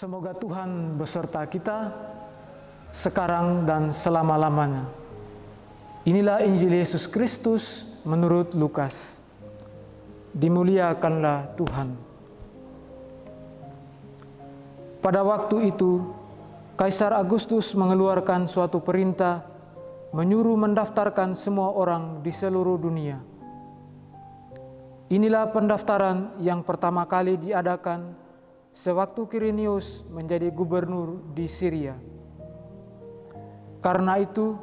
Semoga Tuhan beserta kita sekarang dan selama-lamanya. Inilah Injil Yesus Kristus menurut Lukas. Dimuliakanlah Tuhan. Pada waktu itu, Kaisar Agustus mengeluarkan suatu perintah menyuruh mendaftarkan semua orang di seluruh dunia. Inilah pendaftaran yang pertama kali diadakan sewaktu Quirinius menjadi gubernur di Syria. Karena itu,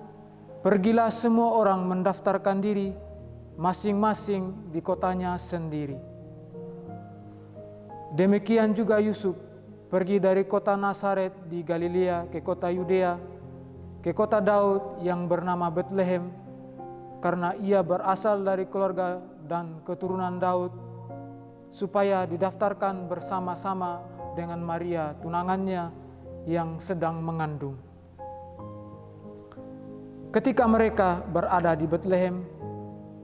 pergilah semua orang mendaftarkan diri masing-masing di kotanya sendiri. Demikian juga Yusuf pergi dari kota Nazaret di Galilea ke kota Yudea, ke kota Daud yang bernama Betlehem, karena ia berasal dari keluarga dan keturunan Daud, supaya didaftarkan bersama-sama dengan Maria tunangannya yang sedang mengandung. Ketika mereka berada di Betlehem,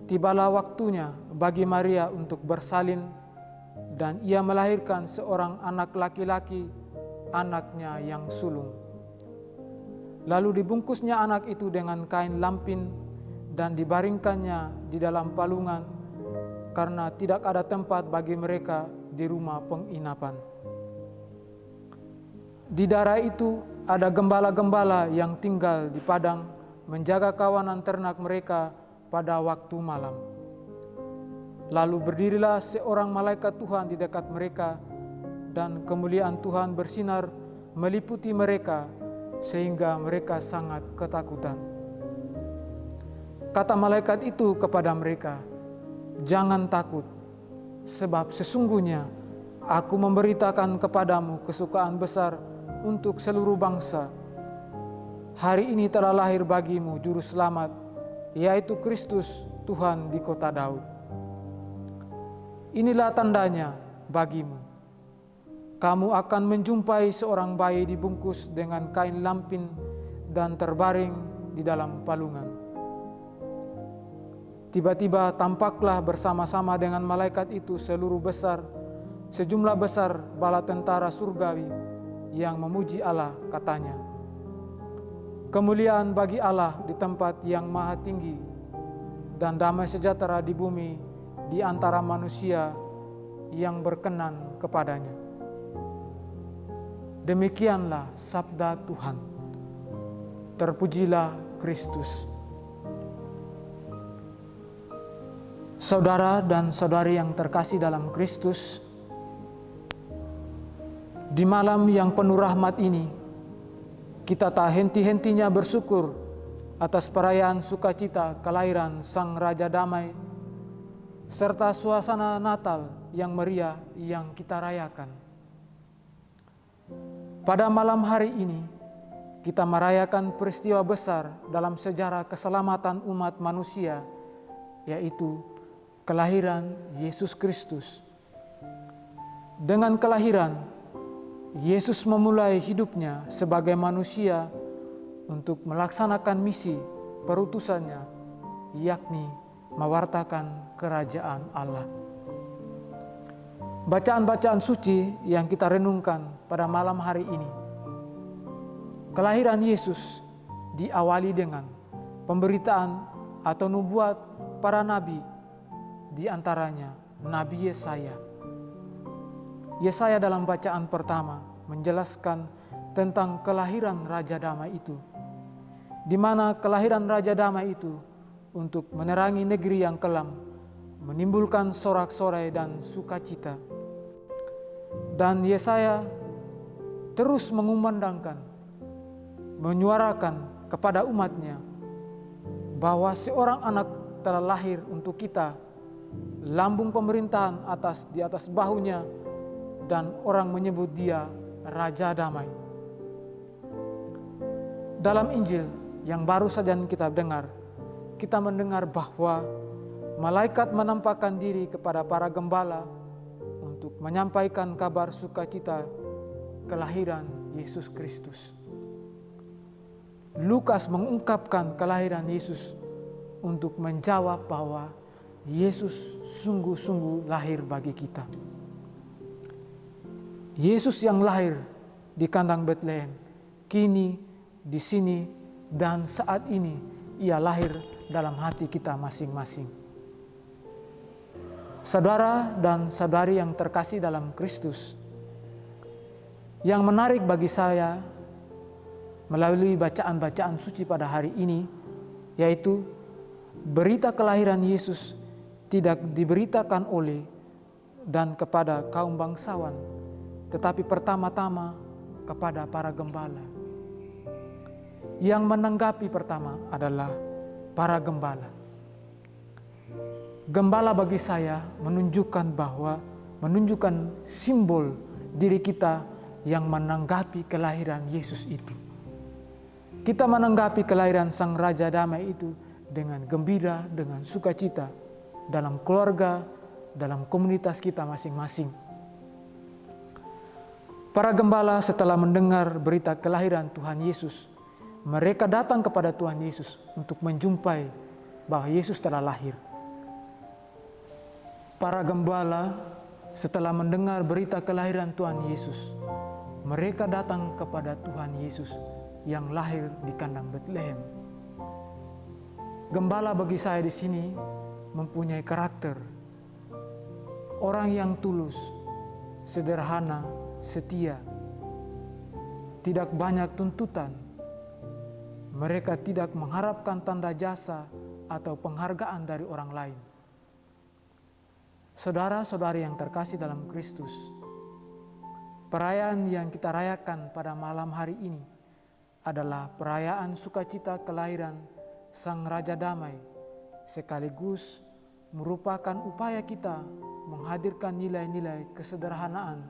tibalah waktunya bagi Maria untuk bersalin, dan ia melahirkan seorang anak laki-laki, anaknya yang sulung. Lalu dibungkusnya anak itu dengan kain lampin dan dibaringkannya di dalam palungan, karena tidak ada tempat bagi mereka di rumah penginapan. Di daerah itu ada gembala-gembala yang tinggal di padang menjaga kawanan ternak mereka pada waktu malam. Lalu berdirilah seorang malaikat Tuhan di dekat mereka, dan kemuliaan Tuhan bersinar meliputi mereka sehingga mereka sangat ketakutan. Kata malaikat itu kepada mereka, "Jangan takut, sebab sesungguhnya aku memberitakan kepadamu kesukaan besar untuk seluruh bangsa. Hari ini telah lahir bagimu juru selamat, yaitu Kristus Tuhan di kota Daud. Inilah tandanya bagimu. Kamu akan menjumpai seorang bayi dibungkus dengan kain lampin dan terbaring di dalam palungan." Tiba-tiba tampaklah bersama-sama dengan malaikat itu sejumlah besar bala tentara surgawi yang memuji Allah, katanya, "Kemuliaan bagi Allah di tempat yang maha tinggi, dan damai sejahtera di bumi di antara manusia yang berkenan kepadanya." Demikianlah sabda Tuhan. Terpujilah Kristus. Saudara dan saudari yang terkasih dalam Kristus, di malam yang penuh rahmat ini, kita tak henti-hentinya bersyukur atas perayaan sukacita kelahiran Sang Raja Damai, serta suasana Natal yang meriah yang kita rayakan. Pada malam hari ini, kita merayakan peristiwa besar dalam sejarah keselamatan umat manusia, yaitu kelahiran Yesus Kristus. Dengan kelahiran, Yesus memulai hidupnya sebagai manusia untuk melaksanakan misi perutusannya, yakni mewartakan kerajaan Allah. Bacaan-bacaan suci yang kita renungkan pada malam hari ini. Kelahiran Yesus diawali dengan pemberitaan atau nubuat para nabi, di antaranya Nabi Yesaya. Yesaya dalam bacaan pertama menjelaskan tentang kelahiran Raja Damai itu, di mana kelahiran Raja Damai itu untuk menerangi negeri yang kelam, menimbulkan sorak-sorai dan sukacita. Dan Yesaya terus mengumandangkan, menyuarakan kepada umatnya bahwa seorang anak telah lahir untuk kita, lambung pemerintahan di atas bahunya, dan orang menyebut dia Raja Damai. Dalam Injil yang baru saja kita dengar, kita mendengar bahwa malaikat menampakkan diri kepada para gembala untuk menyampaikan kabar sukacita kelahiran Yesus Kristus. Lukas mengungkapkan kelahiran Yesus untuk menjawab bahwa Yesus sungguh-sungguh lahir bagi kita. Yesus yang lahir di kandang Betlehem. Kini, di sini, dan saat ini ia lahir dalam hati kita masing-masing. Saudara dan saudari yang terkasih dalam Kristus, yang menarik bagi saya melalui bacaan-bacaan suci pada hari ini, yaitu berita kelahiran Yesus tidak diberitakan oleh dan kepada kaum bangsawan, tetapi pertama-tama kepada para gembala. Yang menanggapi pertama adalah para gembala. Gembala bagi saya menunjukkan simbol diri kita yang menanggapi kelahiran Yesus itu. Kita menanggapi kelahiran Sang Raja Damai itu dengan gembira, dengan sukacita dalam keluarga, dalam komunitas kita masing-masing. Para gembala setelah mendengar berita kelahiran Tuhan Yesus, mereka datang kepada Tuhan Yesus untuk menjumpai bahwa Yesus telah lahir. Para gembala setelah mendengar berita kelahiran Tuhan Yesus, mereka datang kepada Tuhan Yesus yang lahir di kandang Betlehem. Gembala bagi saya di sini mempunyai karakter orang yang tulus, sederhana, setia, tidak banyak tuntutan. Mereka tidak mengharapkan tanda jasa atau penghargaan dari orang lain. Saudara-saudari yang terkasih dalam Kristus, perayaan yang kita rayakan pada malam hari ini adalah perayaan sukacita kelahiran Sang Raja Damai, sekaligus merupakan upaya kita menghadirkan nilai-nilai kesederhanaan,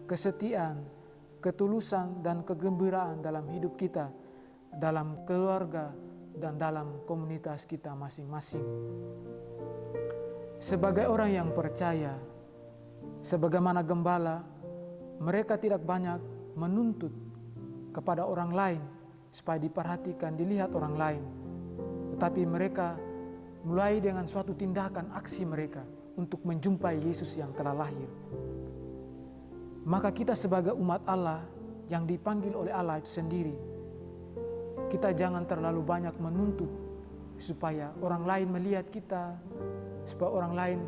kesetiaan, ketulusan, dan kegembiraan dalam hidup kita, dalam keluarga, dan dalam komunitas kita masing-masing. Sebagai orang yang percaya, sebagaimana gembala, mereka tidak banyak menuntut kepada orang lain supaya diperhatikan, dilihat orang lain. Tetapi mereka mulai dengan suatu tindakan aksi mereka untuk menjumpai Yesus yang telah lahir. Maka kita sebagai umat Allah yang dipanggil oleh Allah itu sendiri, kita jangan terlalu banyak menuntut supaya orang lain melihat kita, supaya orang lain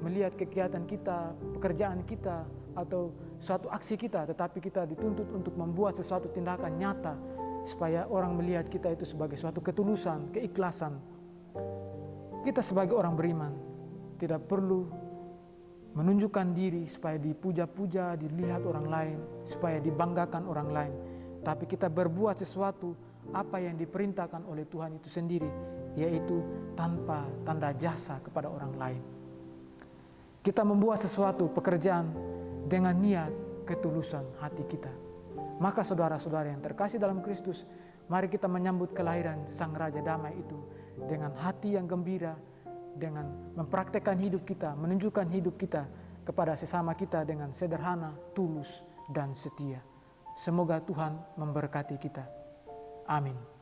melihat kegiatan kita, pekerjaan kita, atau suatu aksi kita, tetapi kita dituntut untuk membuat sesuatu tindakan nyata supaya orang melihat kita itu sebagai suatu ketulusan, keikhlasan. Kita sebagai orang beriman tidak perlu menunjukkan diri supaya dipuja-puja, dilihat orang lain, supaya dibanggakan orang lain, tapi kita berbuat sesuatu apa yang diperintahkan oleh Tuhan itu sendiri, yaitu tanpa tanda jasa kepada orang lain. Kita membuat sesuatu pekerjaan dengan niat ketulusan hati kita. Maka saudara-saudara yang terkasih dalam Kristus, mari kita menyambut kelahiran Sang Raja Damai itu dengan hati yang gembira, dengan mempraktekkan hidup kita, menunjukkan hidup kita kepada sesama kita dengan sederhana, tulus, dan setia. Semoga Tuhan memberkati kita. Amin.